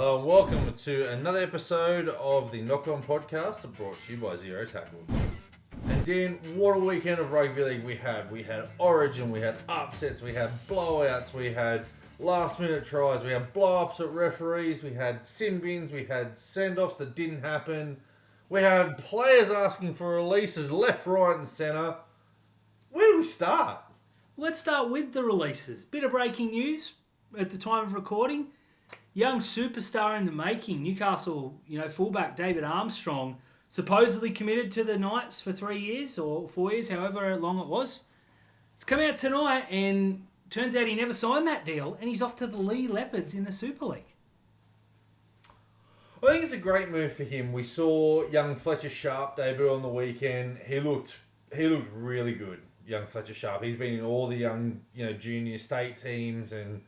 Hello and welcome to another episode of the Knock On Podcast brought to you by Zero Tackle. And Dan, what a weekend of rugby league we had. We had Origin, we had upsets, we had blowouts, we had last minute tries, we had blow-ups at referees, we had sin bins, we had send-offs that didn't happen. We had players asking for releases left, right and centre. Where do we start? Let's start with the releases. Bit of breaking news at the time of recording. Young superstar in the making, Newcastle, fullback David Armstrong, supposedly committed to the Knights for 3 years or 4 years, however long it was. It's come out tonight and turns out he never signed that deal and he's off to the Leigh Leopards in the Super League. I think it's a great move for him. We saw young Fletcher Sharp debut on the weekend. He looked really good, young Fletcher Sharp. He's been in all the young, junior state teams and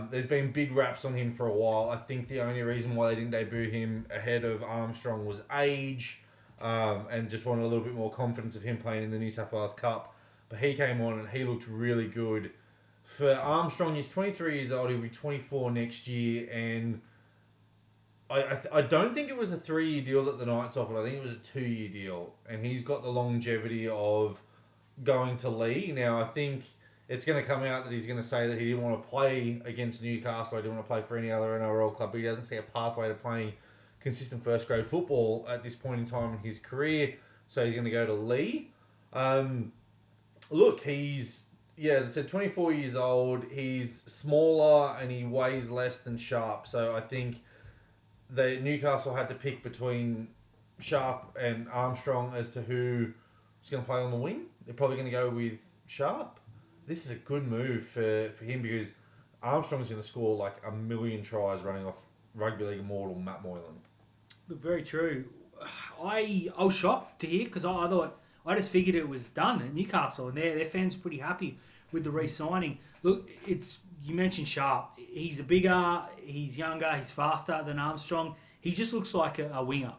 there's been big raps on him for a while. I think the only reason why they didn't debut him ahead of Armstrong was age and just wanted a little bit more confidence of him playing in the New South Wales Cup. But he came on and he looked really good. For Armstrong, he's 23 years old. He'll be 24 next year. And I don't think it was a 3-year deal that the Knights offered. I think it was a 2-year deal. And he's got the longevity of going to Leigh. Now, I think it's going to come out that he's going to say that he didn't want to play against Newcastle. He didn't want to play for any other NRL club. But he doesn't see a pathway to playing consistent first-grade football at this point in time in his career. So he's going to go to Leigh. Look, he's, as I said, 24 years old. He's smaller and he weighs less than Sharp. So I think that Newcastle had to pick between Sharp and Armstrong as to who's going to play on the wing. They're probably going to go with Sharp. This is a good move for him because Armstrong's going to score like 1 million tries running off Rugby League immortal Matt Moylan. Look, very true. I was shocked to hear because I just figured it was done at Newcastle and their fans were pretty happy with the re-signing. Look, you mentioned Sharp. He's bigger, he's younger, he's faster than Armstrong. He just looks like a winger.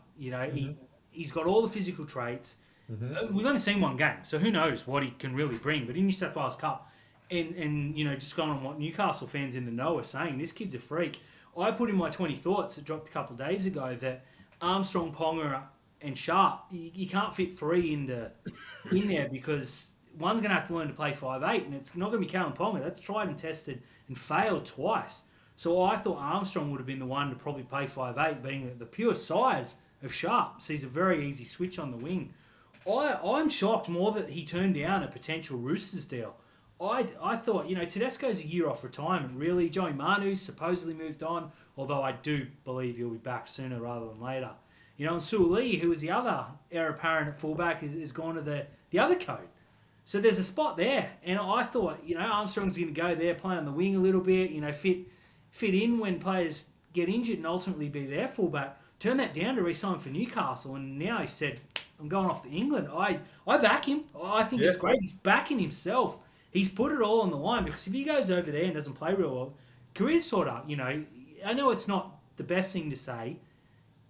He's got all the physical traits. Mm-hmm. We've only seen one game, so who knows what he can really bring. But in New South Wales Cup, and just going on what Newcastle fans in the know are saying, this kid's a freak. I put in my 20 thoughts that dropped a couple of days ago that Armstrong, Ponga, and Sharp, you can't fit three in there because one's going to have to learn to play 5'8", and it's not going to be Callum Ponga. That's tried and tested and failed twice. So I thought Armstrong would have been the one to probably play 5'8", being the pure size of Sharp. So he's a very easy switch on the wing. I'm shocked more that he turned down a potential Roosters deal. I thought, Tedesco's a year off retirement, really. Joey Manu's supposedly moved on, although I do believe he'll be back sooner rather than later. And Leigh, who was the other heir apparent at fullback, is gone to the other code. So there's a spot there. And I thought, Armstrong's going to go there, play on the wing a little bit, fit in when players get injured and ultimately be their fullback. Turn that down to re-sign for Newcastle, and now he said, I'm going off to England. I back him. I think it's great. He's backing himself. He's put it all on the line because if he goes over there and doesn't play real well, career's sort of, I know it's not the best thing to say.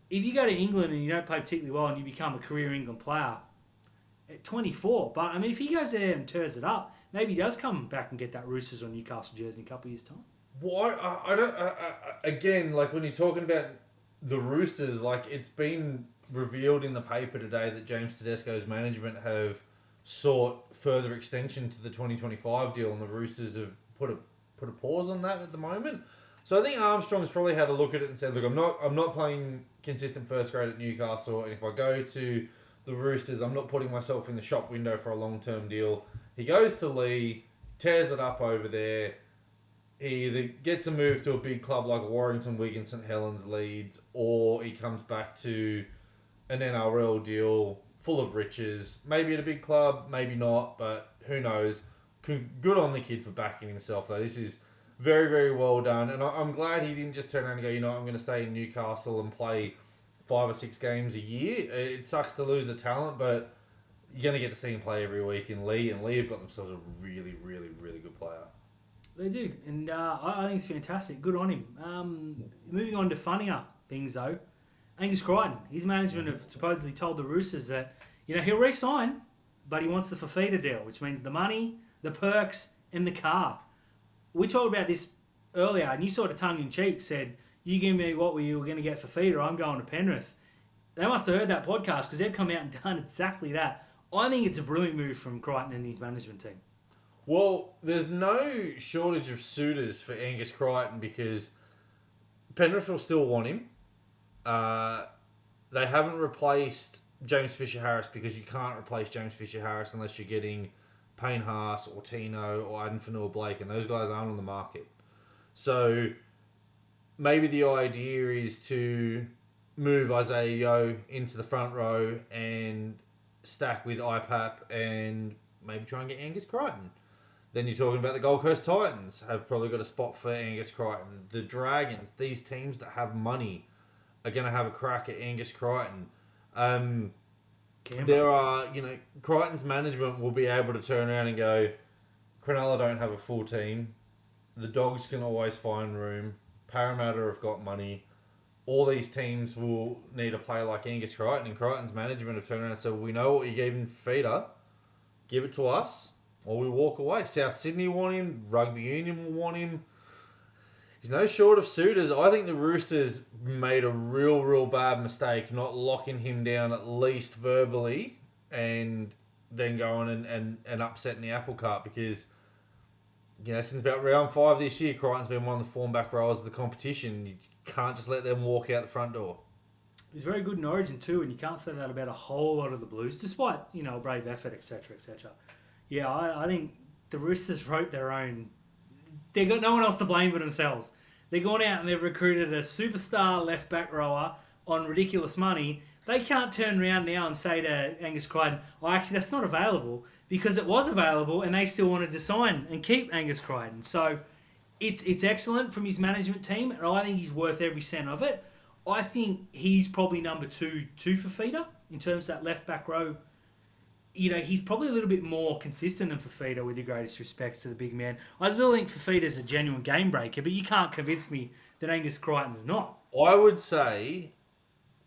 If you go to England and you don't play particularly well and you become a career England player at 24, but if he goes there and tears it up, maybe he does come back and get that Roosters or Newcastle jersey in a couple of years' time. What? I don't. Again, like when you're talking about the Roosters, like it's been revealed in the paper today that James Tedesco's management have sought further extension to the 2025 deal, and the Roosters have put a pause on that at the moment. So I think Armstrong's probably had a look at it and said, "Look, I'm not playing consistent first grade at Newcastle, and if I go to the Roosters, I'm not putting myself in the shop window for a long-term deal." He goes to Leigh, tears it up over there. He either gets a move to a big club like Warrington, Wigan, St Helens, Leeds, or he comes back to an NRL deal full of riches. Maybe at a big club, maybe not, but who knows. Good on the kid for backing himself, though. This is very, very well done. And I'm glad he didn't just turn around and go, I'm going to stay in Newcastle and play 5 or 6 games a year. It sucks to lose a talent, but you're going to get to see him play every week in Leigh. And Leigh have got themselves a really, really, really good player. They do. And I think it's fantastic. Good on him. Moving on to funnier things, though. Angus Crichton, his management have supposedly told the Roosters that, he'll re-sign, but he wants the FIfita deal, which means the money, the perks, and the car. We talked about this earlier, and you sort of tongue-in-cheek said, you give me what we were going to get for FIfita, I'm going to Penrith. They must have heard that podcast because they've come out and done exactly that. I think it's a brilliant move from Crichton and his management team. Well, there's no shortage of suitors for Angus Crichton because Penrith will still want him. They haven't replaced James Fisher-Harris because you can't replace James Fisher-Harris unless you're getting Payne Haas or Tino or Aden Fanua-Blake, and those guys aren't on the market. So maybe the idea is to move Isaiah Yeo into the front row and stack with IPAP and maybe try and get Angus Crichton. Then you're talking about the Gold Coast Titans have probably got a spot for Angus Crichton. The Dragons, these teams that have money are going to have a crack at Angus Crichton. There are, Crichton's management will be able to turn around and go, Cronulla don't have a full team. The Dogs can always find room. Parramatta have got money. All these teams will need a player like Angus Crichton, and Crichton's management have turned around and said, we know what you're giving FIfita. Give it to us, or we walk away. South Sydney want him. Rugby Union will want him. He's no short of suitors. I think the Roosters made a real bad mistake not locking him down at least verbally and then going and upsetting the apple cart because, since about round 5 this year, Crichton's been one of the form back rowers of the competition. You can't just let them walk out the front door. He's very good in Origin too, and you can't say that about a whole lot of the Blues, despite, a brave effort, etc., etc. Yeah, I think the Roosters wrote their own. They've got no one else to blame but themselves. They've gone out and they've recruited a superstar left back rower on ridiculous money. They can't turn around now and say to Angus Crichton, actually, that's not available, because it was available and they still wanted to sign and keep Angus Crichton. So it's excellent from his management team, and I think he's worth every cent of it. I think he's probably number two for FIfita in terms of that left back row. He's probably a little bit more consistent than FIfita, with the greatest respects to the big man. I still think FIfita's a genuine game breaker, but you can't convince me that Angus Crichton's not. I would say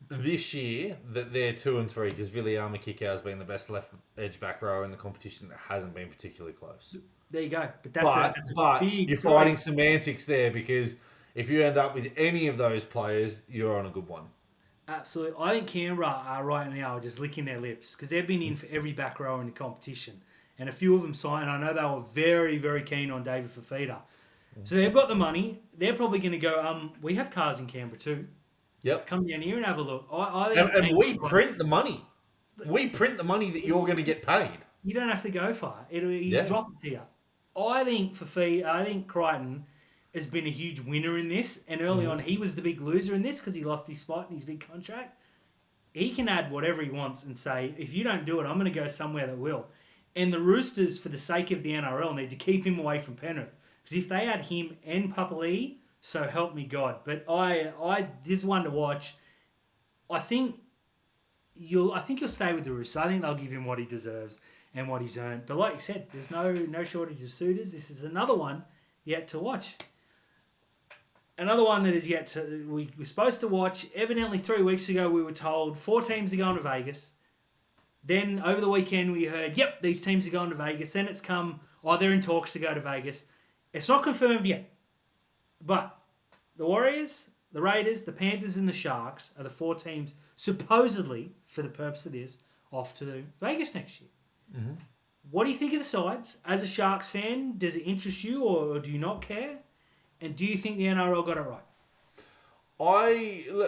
this year that they're 2 and 3 because Viliama Kikau has been the best left edge back row in the competition that hasn't been particularly close. There you go. But that's a big... You're fighting semantics there because if you end up with any of those players, you're on a good one. Absolutely. I think Canberra are right now just licking their lips because they've been in for every back row in the competition. And a few of them signed. I know they were very, very keen on David FIfita. So they've got the money. They're probably going to go, we have cars in Canberra too. Yep. Come down here and have a look. I think and we print the money. We print the money that you're going to get paid. You don't have to go far. You drop it to you. I think Crichton has been a huge winner in this, and early on he was the big loser in this because he lost his spot in his big contract. He can add whatever he wants and say, if you don't do it, I'm going to go somewhere that will. And the Roosters, for the sake of the NRL, need to keep him away from Penrith, because if they add him and Papali'i, so help me God. But this is one to watch. I think you'll stay with the Roosters. I think they'll give him what he deserves and what he's earned. But like you said, there's no shortage of suitors. This is another one yet to watch. Another one that is yet to... We were supposed to watch. Evidently 3 weeks ago we were told 4 teams are going to Vegas. Then over the weekend we heard, yep, these teams are going to Vegas. Then it's come, they're in talks to go to Vegas. It's not confirmed yet. But the Warriors, the Raiders, the Panthers and the Sharks are the 4 teams supposedly, for the purpose of this, off to Vegas next year. Mm-hmm. What do you think of the sides? As a Sharks fan, does it interest you or do you not care? And do you think the NRL got it right?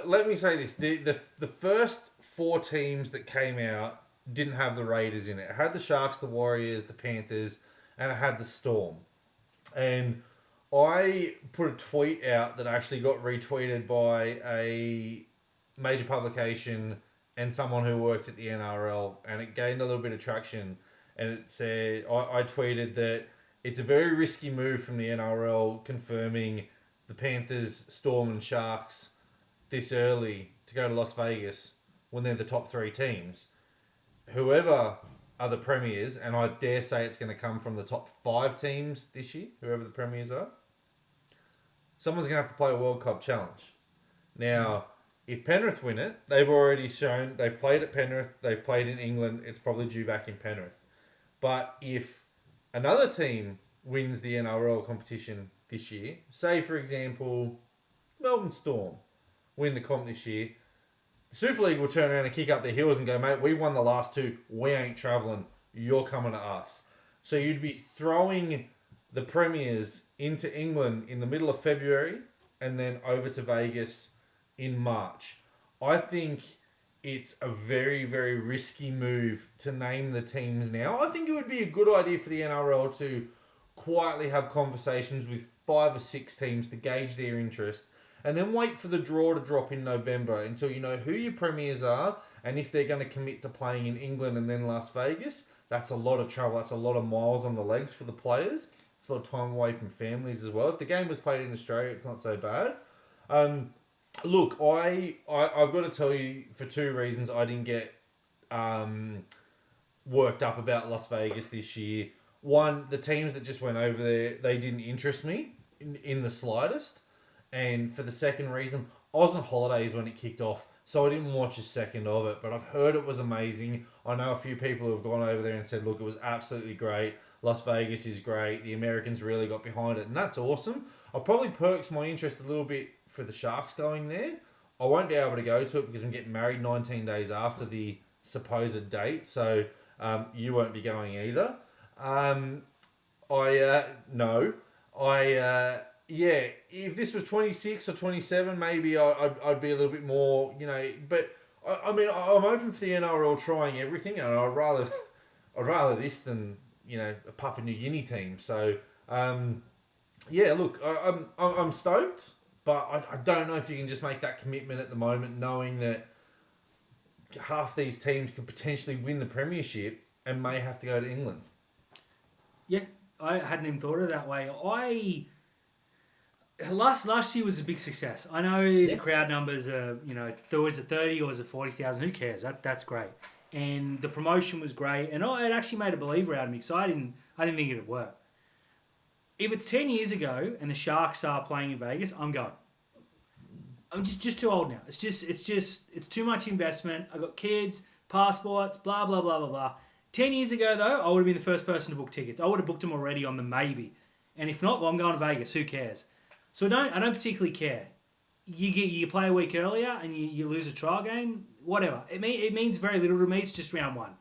Let me say this. The first 4 teams that came out didn't have the Raiders in it. It had the Sharks, the Warriors, the Panthers, and it had the Storm. And I put a tweet out that actually got retweeted by a major publication and someone who worked at the NRL, and it gained a little bit of traction. And it said, I tweeted that it's a very risky move from the NRL confirming the Panthers, Storm and Sharks this early to go to Las Vegas when they're the top 3 teams. Whoever are the premiers, and I dare say it's going to come from the top 5 teams this year, whoever the premiers are, someone's going to have to play a World Cup challenge. Now, if Penrith win it, they've already shown, they've played at Penrith, they've played in England, it's probably due back in Penrith. But if another team wins the NRL competition this year, say for example, Melbourne Storm win the comp this year. The Super League will turn around and kick up their heels and go, mate, we won the last two. We ain't travelling. You're coming to us. So you'd be throwing the premiers into England in the middle of February and then over to Vegas in March. I think it's a very, very risky move to name the teams now. I think it would be a good idea for the NRL to quietly have conversations with 5 or 6 teams to gauge their interest and then wait for the draw to drop in November until you know who your premiers are and if they're going to commit to playing in England and then Las Vegas. That's a lot of travel. That's a lot of miles on the legs for the players. It's a lot of time away from families as well. If the game was played in Australia, it's not so bad. Look, I've got to tell you for 2 reasons I didn't get worked up about Las Vegas this year. One, the teams that just went over there, they didn't interest me in the slightest. And for the second reason, I was on holidays when it kicked off, so I didn't watch a second of it. But I've heard it was amazing. I know a few people who have gone over there and said, look, it was absolutely great. Las Vegas is great. The Americans really got behind it, and that's awesome. I'll probably perks my interest a little bit for the Sharks going there. I won't be able to go to it because I'm getting married 19 days after the supposed date, so you won't be going either. Yeah, if this was 26 or 27, maybe I'd be a little bit more, but I mean, I'm open for the NRL trying everything, and I'd rather this than, a Papua New Guinea team. So, yeah, look, I'm stoked, but I don't know if you can just make that commitment at the moment, knowing that half these teams could potentially win the premiership and may have to go to England. Yeah, I hadn't even thought of it that way. Last year was a big success. I know the crowd numbers are, there was a 30 or was it 40,000. Who cares? That's great. And the promotion was great. And it actually made a believer out of me because I didn't think it'd work. If it's 10 years ago and the Sharks are playing in Vegas, I'm going. I'm just too old now. It's too much investment. I got kids, passports, blah, blah, blah, blah, blah. 10 years ago, though, I would have been the first person to book tickets. I would have booked them already on the maybe. And if not, well, I'm going to Vegas. Who cares? So I don't particularly care. You play a week earlier and you lose a trial game, whatever. It means very little to me. It's just round one.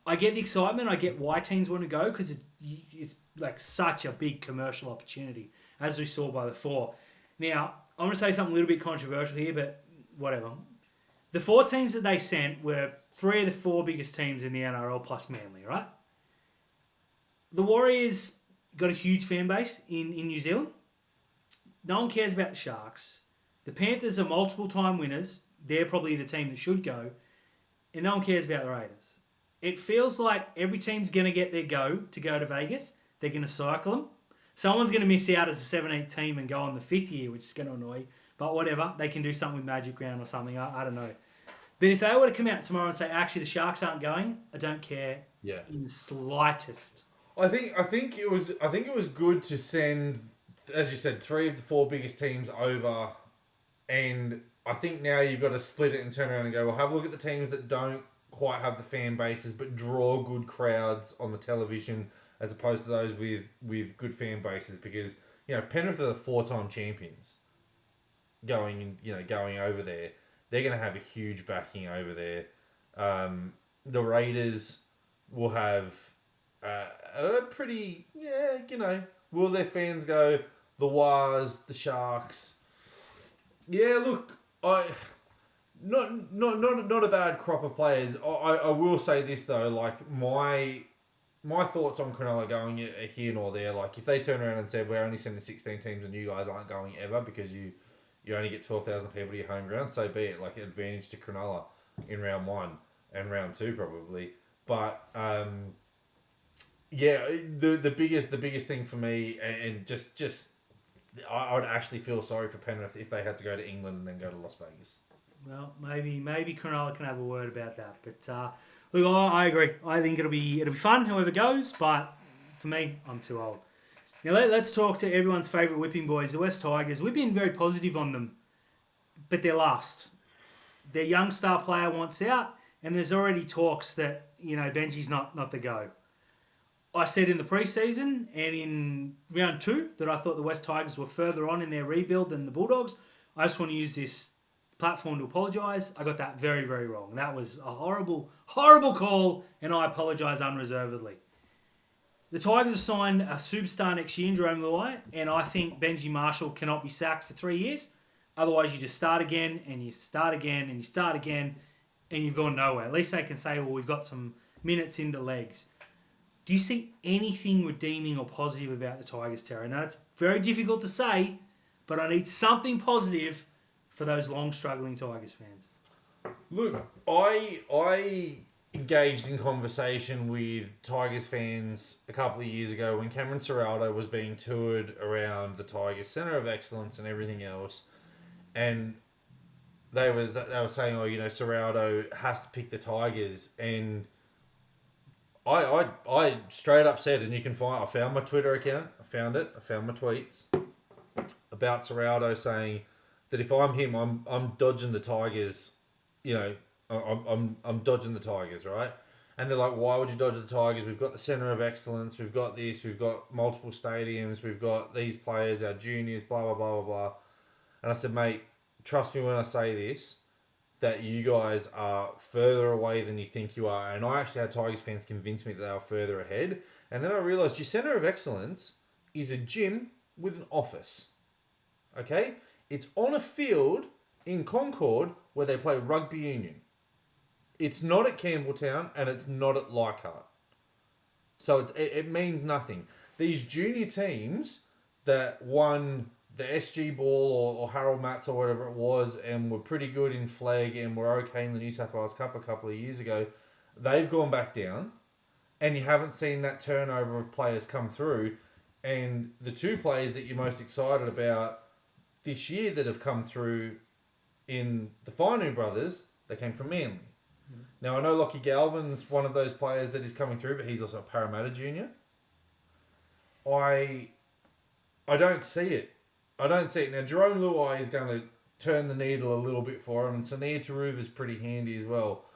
I get the excitement. I get why teams want to go because it's like such a big commercial opportunity, as we saw by the 4. Now, I'm going to say something a little bit controversial here, but whatever. The 4 teams that they sent were 3 of the 4 biggest teams in the NRL plus Manly, right? The Warriors got a huge fan base in New Zealand. No one cares about the Sharks. The Panthers are multiple-time winners. They're probably the team that should go. And no one cares about the Raiders. It feels like every team's going to get their go to Vegas. They're going to cycle them. Someone's going to miss out as a 17th team and go on the 5th year, which is going to annoy. But whatever. They can do something with Magic Round or something. I don't know. But if they were to come out tomorrow and say, actually, the Sharks aren't going, I don't care in the slightest. I think it was good to send, as you said, 3 of the 4 biggest teams over, and I think now you've got to split it and turn around and go, well, have a look at the teams that don't quite have the fan bases but draw good crowds on the television as opposed to those with good fan bases, because if Penrith are the 4-time champions going over there, they're going to have a huge backing over there. The Raiders will have a pretty, will their fans go? The Wars, the Sharks. Yeah, look, not a bad crop of players. I will say this though, like my thoughts on Cronulla going are here nor there. Like if they turn around and said we're only sending 16 teams and you guys aren't going ever because you only get 12,000 people to your home ground, so be it. Like advantage to Cronulla in round 1 and round 2 probably. But the biggest thing for me, and just I would actually feel sorry for Penrith if they had to go to England and then go to Las Vegas. Well, maybe Cronulla can have a word about that. But look, I agree. I think it'll be fun, whoever goes. But for me, I'm too old. Now let's talk to everyone's favourite whipping boys, the West Tigers. We've been very positive on them, but they're last. Their young star player wants out, and there's already talks that Benji's not the go. I said in the pre-season and in round 2 that I thought the West Tigers were further on in their rebuild than the Bulldogs. I just want to use this platform to apologise. I got that very, very wrong. That was a horrible, horrible call, and I apologise unreservedly. The Tigers have signed a superstar next year in Jerome Luai, and I think Benji Marshall cannot be sacked for 3 years. Otherwise, you just start again, and you start again, and you start again, and you've gone nowhere. At least they can say, well, we've got some minutes into legs. Do you see anything redeeming or positive about the Tigers, Terry? Now, it's very difficult to say, but I need something positive for those long struggling Tigers fans. Look, I engaged in conversation with Tigers fans a couple of years ago when Cameron Ciraldo was being toured around the Tigers Centre of Excellence and everything else, and they were saying, oh, Ciraldo has to pick the Tigers, and I straight up said, and you can find, I found my Twitter account, I found my tweets about Ciraldo saying that if I'm him, I'm dodging the Tigers, I'm dodging the Tigers, right? And they're like, why would you dodge the Tigers? We've got the Centre of Excellence, we've got this, we've got multiple stadiums, we've got these players, our juniors, blah, blah, blah, blah, blah. And I said, mate, trust me when I say this, that you guys are further away than you think you are. And I actually had Tigers fans convince me that they were further ahead. And then I realised your Centre of Excellence is a gym with an office. Okay? It's on a field in Concord where they play rugby union. It's not at Campbelltown and it's not at Leichhardt. So it means nothing. These junior teams that won the SG Ball or Harold Matts or whatever it was and were pretty good in flag and were okay in the New South Wales Cup a couple of years ago, they've gone back down and you haven't seen that turnover of players come through. And the two players that you're most excited about this year that have come through in the Fainu brothers, they came from Manly. Mm. Now, I know Lockie Galvin's one of those players that is coming through, but he's also a Parramatta junior. I don't see it. Now, Jerome Luai is going to turn the needle a little bit for him, and Sania Taruva is pretty handy as well.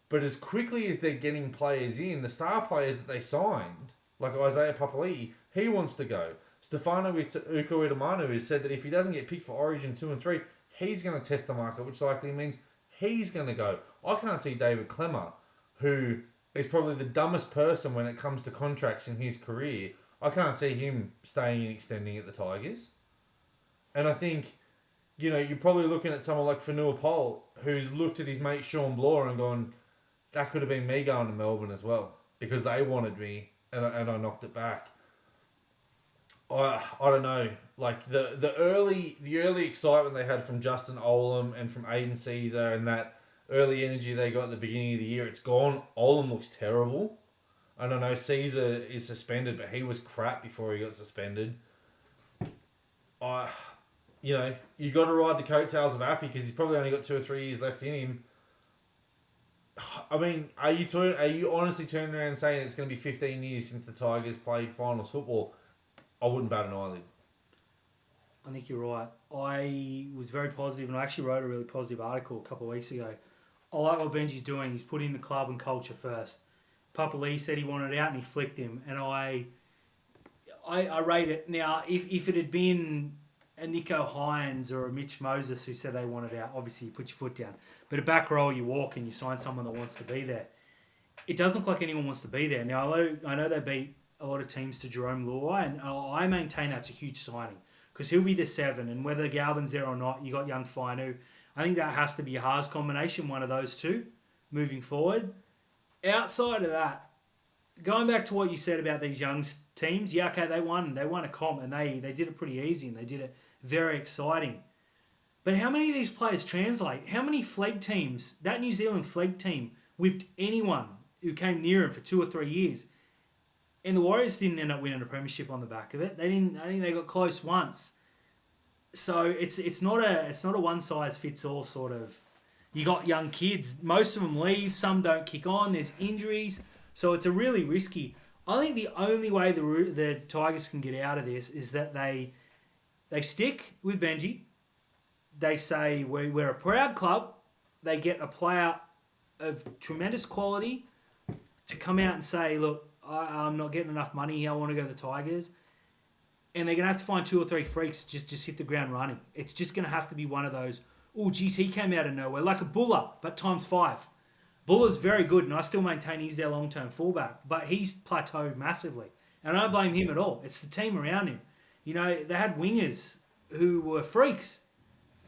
But as quickly as they're getting players in, the star players that they signed, like Isaiah Papali'i, he wants to go. Stefano Uko-Itamanu has said that if he doesn't get picked for Origin 2 and 3, he's going to test the market, which likely means he's going to go. I can't see David Clemmer, who is probably the dumbest person when it comes to contracts in his career. I can't see him staying and extending at the Tigers. And I think, you're probably looking at someone like Fanua Pole, who's looked at his mate Sean Bloor and gone, that could have been me going to Melbourne as well, because they wanted me and I knocked it back. I don't know. Like the early excitement they had from Justin Olam and from Aiden Caesar and that early energy they got at the beginning of the year, it's gone. Olam looks terrible. I don't know. Caesar is suspended, but he was crap before he got suspended. You got to ride the coattails of Appy because he's probably only got 2 or 3 years left in him. I mean, are you honestly turning around and saying it's going to be 15 years since the Tigers played finals football? I wouldn't bat an eyelid. I think you're right. I was very positive, and I actually wrote a really positive article a couple of weeks ago. I like what Benji's doing. He's putting the club and culture first. Papa Leigh said he wanted it out, and he flicked him. And I rate it. Now, if it had been a Nico Hines or a Mitch Moses who said they wanted out, obviously you put your foot down. But a back row, you walk and you sign someone that wants to be there. It doesn't look like anyone wants to be there. Now, I know they beat a lot of teams to Jerome Luai, and I maintain that's a huge signing because he'll be the 7, and whether Galvin's there or not, you got young Fainu. I think that has to be a Haas combination, one of those two, moving forward. Outside of that, going back to what you said about these young teams, yeah, okay, they won a comp, and they did it pretty easy, and they did it very exciting. But how many of these players translate? How many flag teams, that New Zealand flag team, whipped anyone who came near him for 2 or 3 years? And the Warriors didn't end up winning a premiership on the back of it. They didn't. I think they got close once. So it's not a one size fits all sort of. You got young kids. Most of them leave. Some don't kick on. There's injuries. So it's a really risky. I think the only way the Tigers can get out of this is that they stick with Benji. They say we're a proud club. They get a player of tremendous quality to come out and say, look, I'm not getting enough money here. I want to go to the Tigers. and they're going to have to find 2 or 3 freaks just hit the ground running. It's just going to have to be one of those, oh, geez, he came out of nowhere, like a Buller, but times 5. Buller's very good, and I still maintain he's their long-term fullback, but he's plateaued massively. And I don't blame him at all. It's the team around him. You know, they had wingers who were freaks,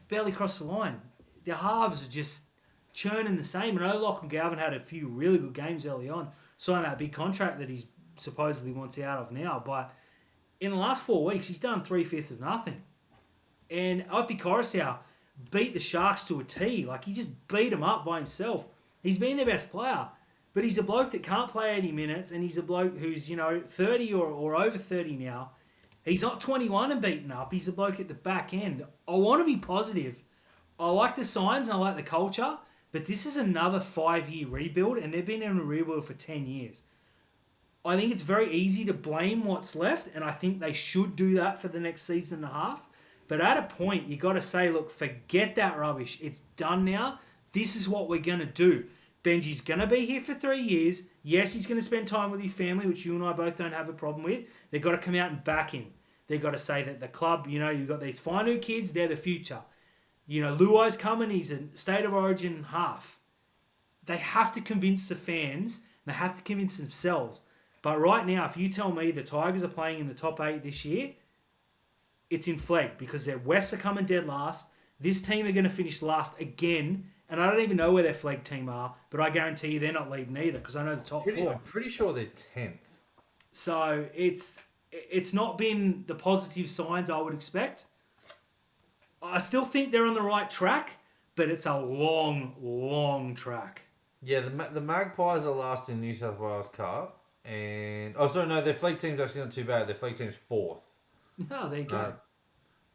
barely crossed the line. Their halves are just churning the same. And I know Lachlan Galvin had a few really good games early on, signed that big contract that he's supposedly wants out of now. But in the last 4 weeks, he's done 3/5 of nothing. And Opie Coruscant beat the Sharks to a T. Like, he just beat them up by himself. He's been their best player. But he's a bloke that can't play 80 minutes, and he's a bloke who's, 30 or over 30 now. He's not 21 and beaten up. He's a bloke at the back end. I want to be positive. I like the signs and I like the culture, but this is another 5-year rebuild, and they've been in a rebuild for 10 years. I think it's very easy to blame what's left, and I think they should do that for the next season and a half. But at a point, you got to say, look, forget that rubbish. It's done now. This is what we're going to do. Benji's going to be here for 3 years. Yes, he's going to spend time with his family, which you and I both don't have a problem with. They've got to come out and back him. They've got to say that the club, you've got these fine new kids, they're the future. Luai's coming, he's a state of origin half. They have to convince the fans, they have to convince themselves. But right now, if you tell me the Tigers are playing in the top 8 this year, it's in flag because their Wests are coming dead last. This team are going to finish last again. And I don't even know where their flag team are, but I guarantee you they're not leading either because I know the top 4. I'm pretty sure they're 10th. So it's not been the positive signs I would expect. I still think they're on the right track, but it's a long, long track. Yeah, the Magpies are last in New South Wales Cup. And their flag team's actually not too bad. Their flag team's 4th. No, there you go.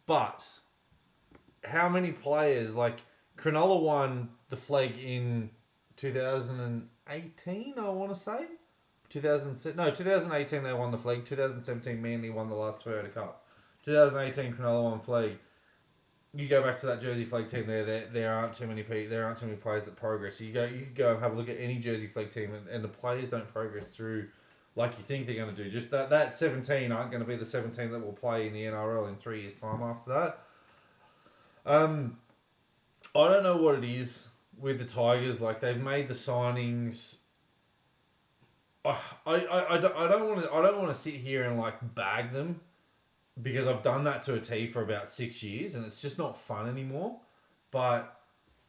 But how many players, like... Cronulla won the flag in 2018, I want to say. 2018 they won the flag. 2017 Manly won the last Toyota Cup. 2018 Cronulla won flag. You go back to that Jersey flag team there aren't too many players that progress. You could go and have a look at any Jersey flag team and the players don't progress through like you think they're going to do. Just that 17 aren't going to be the 17 that will play in the NRL in 3 years' time after that. I don't know what it is with the Tigers. Like, they've made the signings. I don't want to sit here and like bag them because I've done that to a T for about 6 years and it's just not fun anymore. But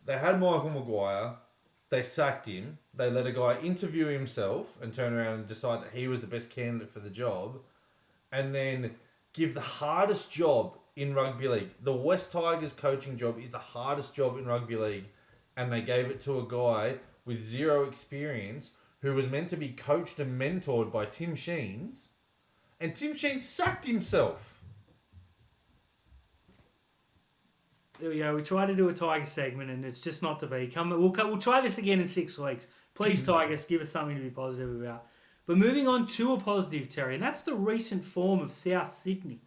they had Michael Maguire. They sacked him. They let a guy interview himself and turn around and decide that he was the best candidate for the job, and then give the hardest job in rugby league. The West Tigers coaching job is the hardest job in rugby league, and they gave it to a guy with 0 experience who was meant to be coached and mentored by Tim Sheens, and Tim Sheens sacked himself. There we go. We tried to do a Tiger segment, and it's just not to be. We'll try this again in 6 weeks. Please, Tigers, give us something to be positive about. But moving on to a positive, Terry, and that's the recent form of South Sydney.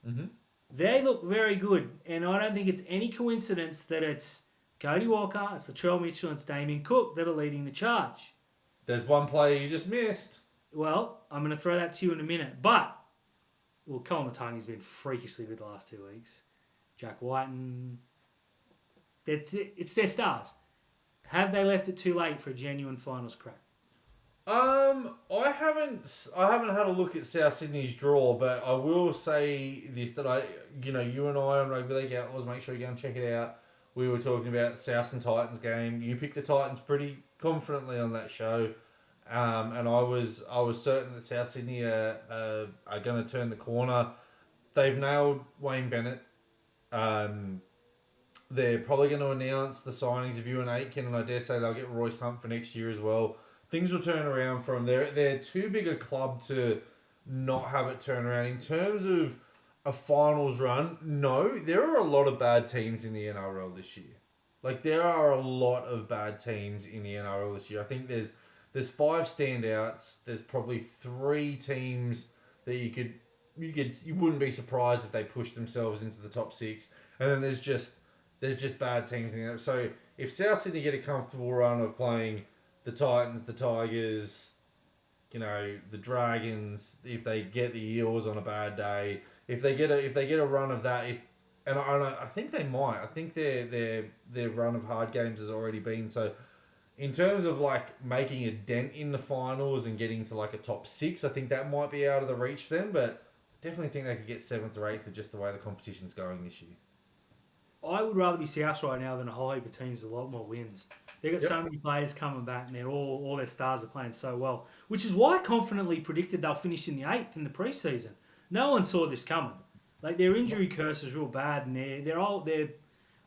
Mm-hmm. They look very good, and I don't think it's any coincidence that it's Cody Walker, it's Latrell Mitchell, and it's Damien Cook that are leading the charge. There's one player you just missed. Well, I'm going to throw that to you in a minute, but Colin Matangi's been freakishly good the last 2 weeks. Jack Whiten, it's their stars. Have they left it too late for a genuine finals crack? I haven't had a look at South Sydney's draw, but I will say this, that you and I on Rugby League Outlaws, make sure you go and check it out. We were talking about the South and Titans game. You picked the Titans pretty confidently on that show, and I was certain that South Sydney are going to turn the corner. They've nailed Wayne Bennett. They're probably going to announce the signings of Ewan Aitken, and I dare say they'll get Royce Hunt for next year as well. Things will turn around for them. They're too big a club to not have it turn around. In terms of a finals run, no, there are a lot of bad teams in the NRL this year. Like, there are a lot of bad teams in the NRL this year. I think there's 5 standouts. There's probably 3 teams that you wouldn't be surprised if they pushed themselves into the top 6. And then there's just bad teams in there. So if South Sydney get a comfortable run of playing the Titans, the Tigers, the Dragons, if they get the Eels on a bad day, if they get a run of that, I think they might. I think their run of hard games has already been so. In terms of like making a dent in the finals and getting to like a top 6, I think that might be out of the reach for them. But I definitely think they could get 7th or 8th with just the way the competition's going this year. I would rather be South right now than a whole heap of teams with a lot more wins. They've got so many players coming back, and all their stars are playing so well. Which is why I confidently predicted they'll finish in the 8th in the preseason. No one saw this coming. Like their injury curse is real bad, and their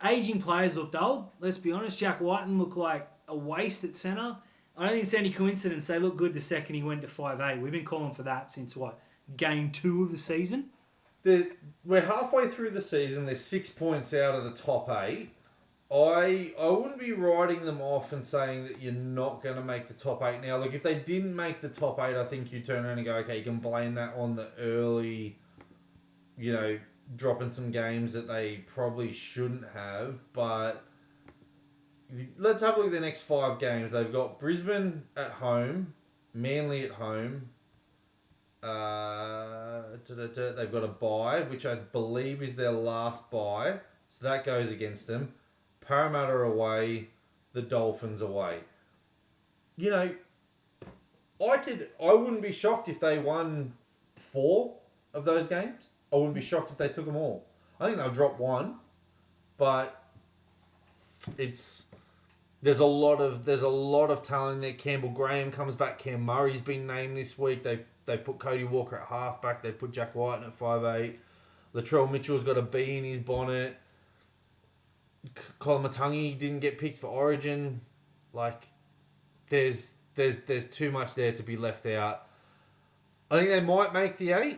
aging players looked old. Let's be honest. Jack Whiten looked like a waste at centre. I don't think it's any coincidence they looked good the second he went to 5'8". We've been calling for that since game 2 of the season. We're halfway through the season. There's 6 points out of the top 8. I wouldn't be writing them off and saying that you're not going to make the top 8 now. Look, if they didn't make the top 8, I think you turn around and go, okay, you can blame that on the early, dropping some games that they probably shouldn't have. But let's have a look at the next 5 games. They've got Brisbane at home, Manly at home. They've got a bye, which I believe is their last bye. So that goes against them. Parramatta away, the Dolphins away. I wouldn't be shocked if they won 4 of those games. I wouldn't be shocked if they took them all. I think they'll drop 1, but there's a lot of talent there. Campbell Graham comes back. Cam Murray's been named this week. They've put Cody Walker at halfback. They've put Jack Whiten at 5'8". Latrell Mitchell's got a bee in his bonnet. Colin Matangi didn't get picked for Origin. Like, there's too much there to be left out. I think they might make the 8,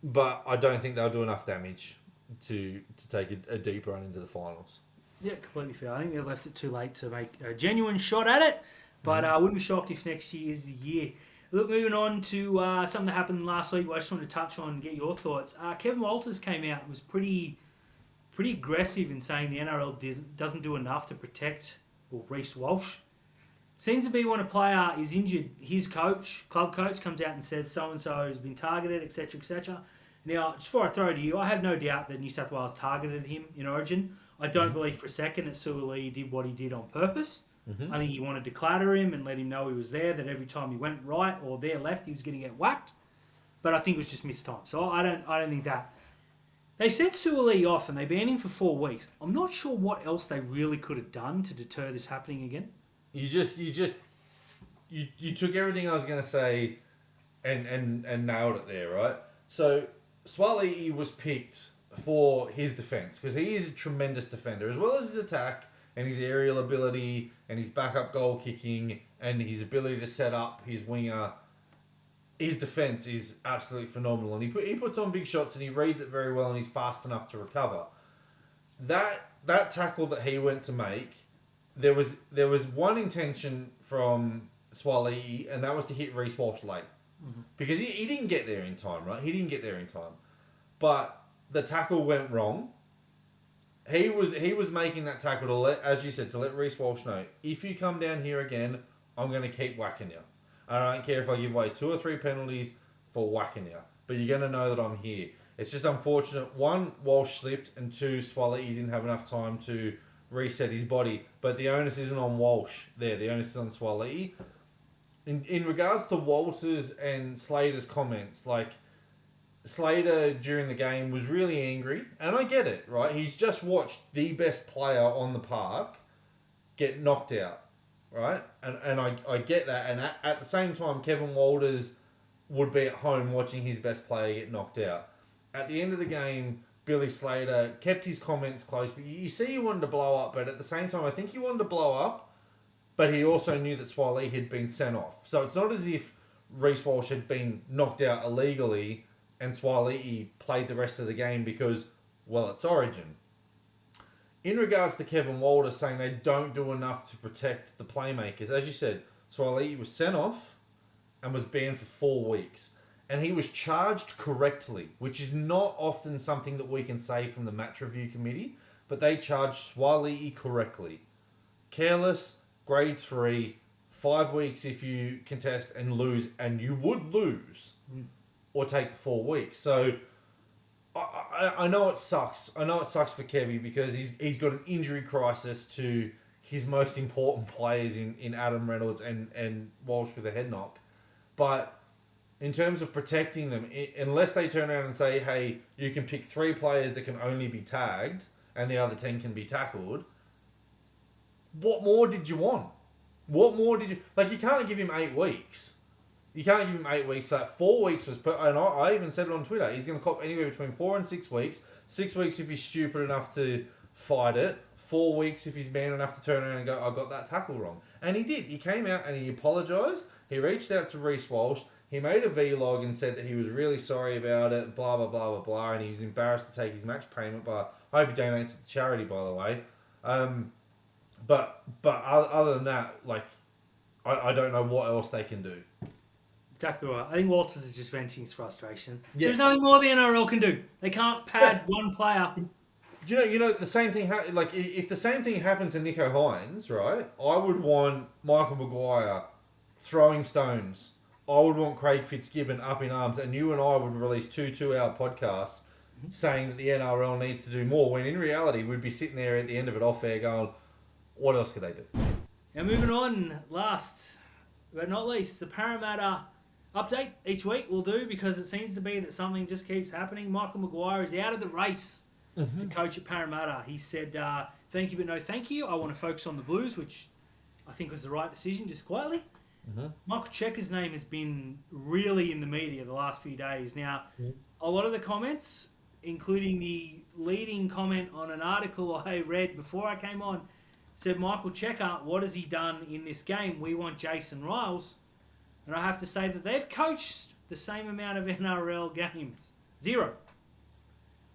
but I don't think they'll do enough damage to take a deep run into the finals. Yeah, completely fair. I think they've left it too late to make a genuine shot at it, but I wouldn't be shocked if next year is the year. Look, moving on to something that happened last week, I just wanted to touch on and get your thoughts. Kevin Walters came out and was pretty aggressive in saying the NRL doesn't do enough to protect Reece Walsh. Seems to be when a player is injured, his club coach, comes out and says so-and-so has been targeted, etc., etc. Now, just before I throw it to you, I have no doubt that New South Wales targeted him in Origin. I don't believe for a second that Leigh did what he did on purpose. I think he wanted to clatter him and let him know he was there, that every time he went right or there left, he was going to get whacked. But I think it was just missed time. So I don't think that. They sent Leigh off and they banned him for 4 weeks. I'm not sure what else they really could have done to deter this happening again. You took everything I was going to say and nailed it there, right? So Leigh was picked for his defence because he is a tremendous defender, as well as his attack and his aerial ability and his backup goal kicking and his ability to set up his winger. His defence is absolutely phenomenal, and he puts on big shots and he reads it very well and he's fast enough to recover. That tackle that he went to make, there was one intention from Leigh, and that was to hit Reece Walsh late. Because he didn't get there in time, right? He didn't get there in time. But the tackle went wrong. He was making that tackle to let, as you said, to let Reece Walsh know, if you come down here again, I'm going to keep whacking you. I don't care if I give away 2 or 3 penalties for whacking you. But you're going to know that I'm here. It's just unfortunate. 1, Walsh slipped, and 2, Leigh didn't have enough time to reset his body. But the onus isn't on Walsh there. The onus is on Leigh. In regards to Walters and Slater's comments, like, Slater during the game was really angry, and I get it, right? He's just watched the best player on the park get knocked out, right? And I get that, and at the same time, Kevin Walters would be at home watching his best player get knocked out. At the end of the game, Billy Slater kept his comments close, but you see he wanted to blow up, but at the same time, I think he wanted to blow up, but he also knew that Leigh had been sent off. So it's not as if Reece Walsh had been knocked out illegally and Leigh played the rest of the game because, well, it's Origin. In regards to Kevin Walters saying they don't do enough to protect the playmakers, as you said, Leigh was sent off and was banned for 4 weeks. And he was charged correctly, which is not often something that we can say from the match review committee, but they charged Leigh correctly. Careless, grade 3, 5 weeks if you contest and lose, and you would lose, or take the 4 weeks. So I know it sucks. I know it sucks for Kevy because he's got an injury crisis to his most important players in Adam Reynolds and Walsh with a head knock. But in terms of protecting them, unless they turn around and say, hey, you can pick 3 players that can only be tagged and the other 10 can be tackled, what more did you want? What more did you... Like, you can't give him 8 weeks. You can't give him 8 weeks. That 4 weeks was... And I even said it on Twitter. He's going to cop anywhere between 4 and 6 weeks. 6 weeks if he's stupid enough to fight it. 4 weeks if he's man enough to turn around and go, I got that tackle wrong. And he did. He came out and he apologised. He reached out to Reece Walsh. He made a vlog and said that he was really sorry about it, blah, blah, blah, blah, blah, and he was embarrassed to take his match payment, but I hope he donates to charity, by the way. But other than that, like, I don't know what else they can do. Exactly right. I think Walters is just venting his frustration. Yeah. There's nothing more the NRL can do. They can't pad one player. You know the same thing. Like, if the same thing happened to Nicho Hines, right? I would want Michael Maguire throwing stones. I would want Craig Fitzgibbon up in arms, and you and I would release 2 2-hour podcasts saying that the NRL needs to do more, when in reality we'd be sitting there at the end of it off air going, what else could they do? Now moving on, last but not least, the Parramatta update each week we'll do, because it seems to be that something just keeps happening. Michael Maguire is out of the race to coach at Parramatta. He said, thank you but no thank you. I want to focus on the Blues, which I think was the right decision, just quietly. Michael Cheika's name has been really in the media the last few days. Now, a lot of the comments, including the leading comment on an article I read before I came on, said, Michael Cheika, what has he done in this game? We want Jason Ryles. And I have to say that they've coached the same amount of NRL games. 0.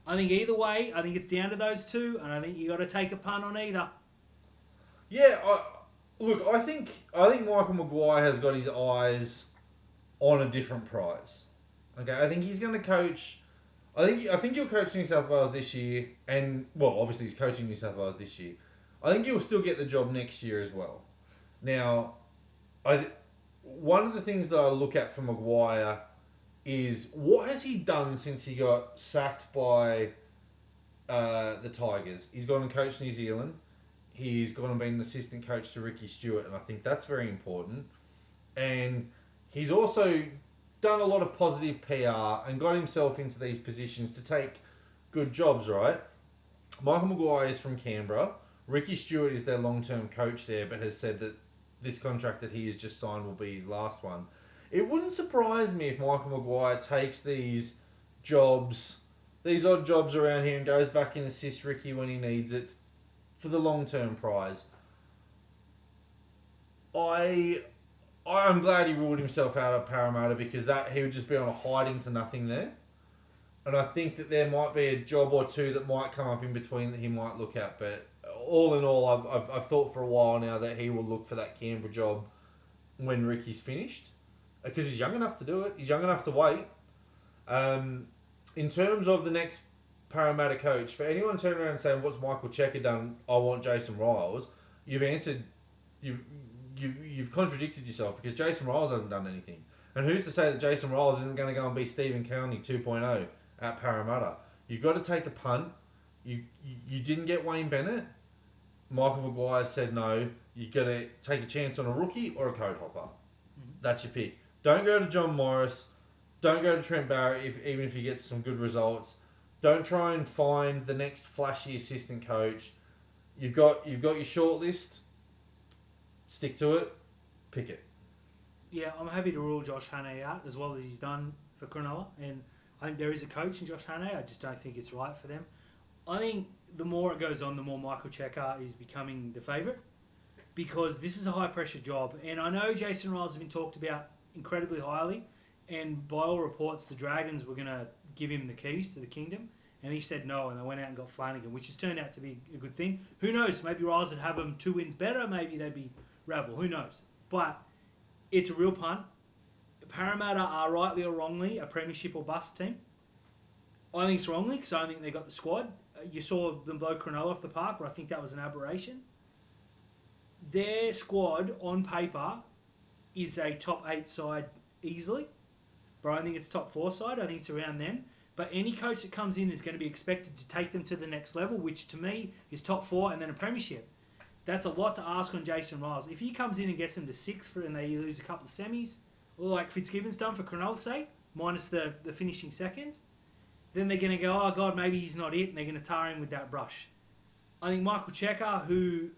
I think either way, I think it's down to those two, and I think you got to take a punt on either. Yeah, look, I think Michael Maguire has got his eyes on a different prize. Okay, I think he's going to coach. I think he'll coach New South Wales this year, and well, obviously he's coaching New South Wales this year. I think he'll still get the job next year as well. Now, one of the things that I look at for Maguire is what has he done since he got sacked by the Tigers? He's gone and coached New Zealand. He's gone and been an assistant coach to Ricky Stewart, and I think that's very important. And he's also done a lot of positive PR and got himself into these positions to take good jobs, right? Michael Maguire is from Canberra. Ricky Stewart is their long-term coach there, but has said that this contract that he has just signed will be his last one. It wouldn't surprise me if Michael Maguire takes these jobs, these odd jobs around here, and goes back and assists Ricky when he needs it for the long-term prize. I'm glad he ruled himself out of Parramatta, because that he would just be on a hiding to nothing there. And I think that there might be a job or two that might come up in between that he might look at. But all in all, I've thought for a while now that he will look for that Canberra job when Ricky's finished, because he's young enough to do it. He's young enough to wait. In terms of the next Parramatta coach, for anyone turning around and saying, what's Michael Cheika done? I want Jason Ryles. You've answered, you've contradicted yourself, because Jason Ryles hasn't done anything. And who's to say that Jason Ryles isn't going to go and be Stephen County 2.0 at Parramatta? You've got to take a punt. You didn't get Wayne Bennett. Michael Maguire said no. You've got to take a chance on a rookie or a code hopper. That's your pick. Don't go to John Morris. Don't go to Trent Barrett even if you get some good results. Don't try and find the next flashy assistant coach. You've got your short list. Stick to it. Pick it. Yeah, I'm happy to rule Josh Hannay out as well as he's done for Cronulla. And I think there is a coach in Josh Hannay. I just don't think it's right for them. I think the more it goes on, the more Michael Cheika is becoming the favourite, because this is a high-pressure job. And I know Jason Ryles has been talked about incredibly highly, and by all reports, the Dragons were going to give him the keys to the kingdom, and he said no, and they went out and got Flanagan, which has turned out to be a good thing. Who knows? Maybe Ryles would have them 2 wins better. Maybe they'd be rabble. Who knows? But it's a real punt. Parramatta are rightly or wrongly a premiership or bust team. I think it's wrongly, because I don't think they got the squad. You saw them blow Cronulla off the park, but I think that was an aberration. Their squad, on paper, is a top 8 side easily. But I think it's top 4 side. I think it's around then. But any coach that comes in is going to be expected to take them to the next level, which to me is top 4 and then a premiership. That's a lot to ask on Jason Ryles. If he comes in and gets them to 6 and they lose a couple of semis, or like Fitzgibbon's done for Cronulla's sake, minus the finishing second, then they're going to go, oh God, maybe he's not it, and they're going to tar him with that brush. I think Michael Cheika, who,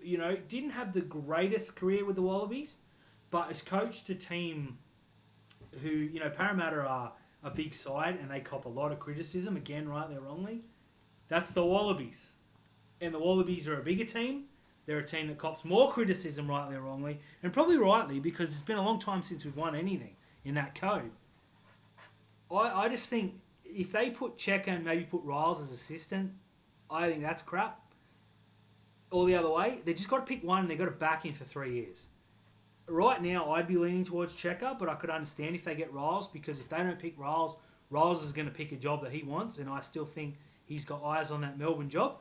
didn't have the greatest career with the Wallabies, but has coached a team who, Parramatta are a big side and they cop a lot of criticism, again, rightly or wrongly. That's the Wallabies. And the Wallabies are a bigger team. They're a team that cops more criticism, rightly or wrongly, and probably rightly because it's been a long time since we've won anything in that code. I just think if they put Cheika and maybe put Ryles as assistant, I think that's crap. Or the other way, they just got to pick one and they've got to back in for 3 years. Right now, I'd be leaning towards Cheika, but I could understand if they get Ryles, because if they don't pick Ryles, Ryles is going to pick a job that he wants, and I still think he's got eyes on that Melbourne job.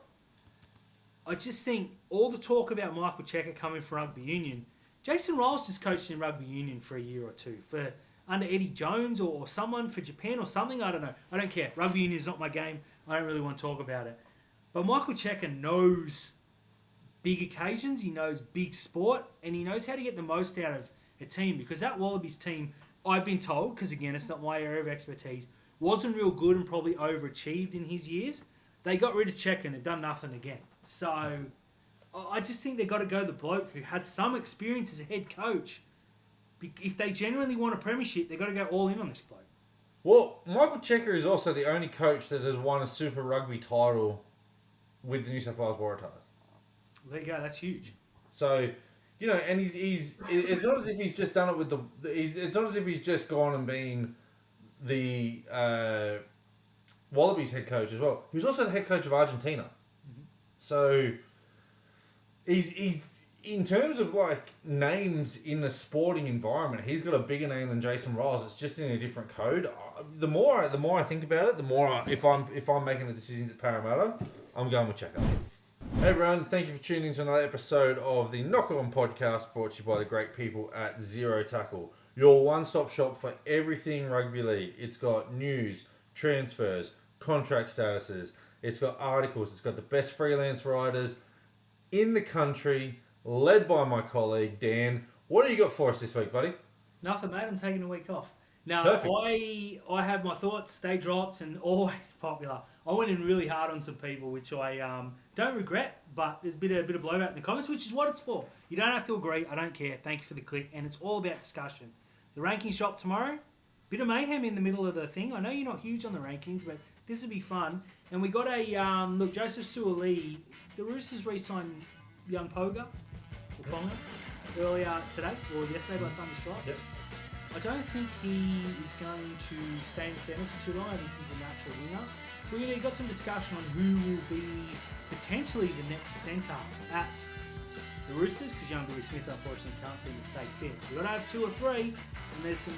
I just think all the talk about Michael Cheika coming from Rugby Union, Jason Ryles just coached in Rugby Union for a year or two, for under Eddie Jones or someone for Japan or something, I don't know. I don't care. Rugby Union is not my game. I don't really want to talk about it. But Michael Cheika knows big occasions, he knows big sport, and he knows how to get the most out of a team, because that Wallabies team, I've been told, because again, it's not my area of expertise, wasn't real good and probably overachieved in his years. They got rid of Cheika and they've done nothing again. So I just think they've got to go the bloke who has some experience as a head coach. If they genuinely want a premiership, they've got to go all in on this bloke. Well, Michael Cheika is also the only coach that has won a Super Rugby title with the New South Wales Waratahs. There you go. That's huge. So, and he's it's not as if he's just done it with it's not as if he's just gone and been the Wallabies head coach as well. He was also the head coach of Argentina. Mm-hmm. So, he's in terms of like names in the sporting environment, he's got a bigger name than Jason Ryles. It's just in a different code. The more I think about it, the more if I'm making the decisions at Parramatta, I'm going with Cheika. Hey everyone, thank you for tuning in to another episode of the Knock On Podcast, brought to you by the great people at Zero Tackle, your one-stop shop for everything rugby league. It's got news, transfers, contract statuses, it's got articles, it's got the best freelance writers in the country, led by my colleague Dan. What do you got for us this week, buddy? Nothing, mate. I'm taking a week off. Now, Perfect. I have my thoughts, they dropped, and always popular. I went in really hard on some people, which I don't regret, but there's a bit of blowback in the comments, which is what it's for. You don't have to agree. I don't care. Thank you for the click, and it's all about discussion. The rankings drop tomorrow. Bit of mayhem in the middle of the thing. I know you're not huge on the rankings, but this will be fun. And we got look, Joseph Suaalii, the Roosters re-signed young Ponga earlier today, or yesterday by the time this dropped. Yep. I don't think he is going to stay in the standards for too long. I think he's a natural winger. We've got some discussion on who will be potentially the next centre at the Roosters, because young Billy Smith unfortunately can't seem to stay fit. So we've got to have 2 or 3, and there's some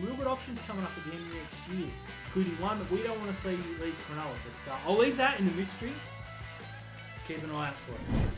real good options coming up at the end of next year, including one that we don't want to see leave Cronulla. But I'll leave that in the mystery. Keep an eye out for it.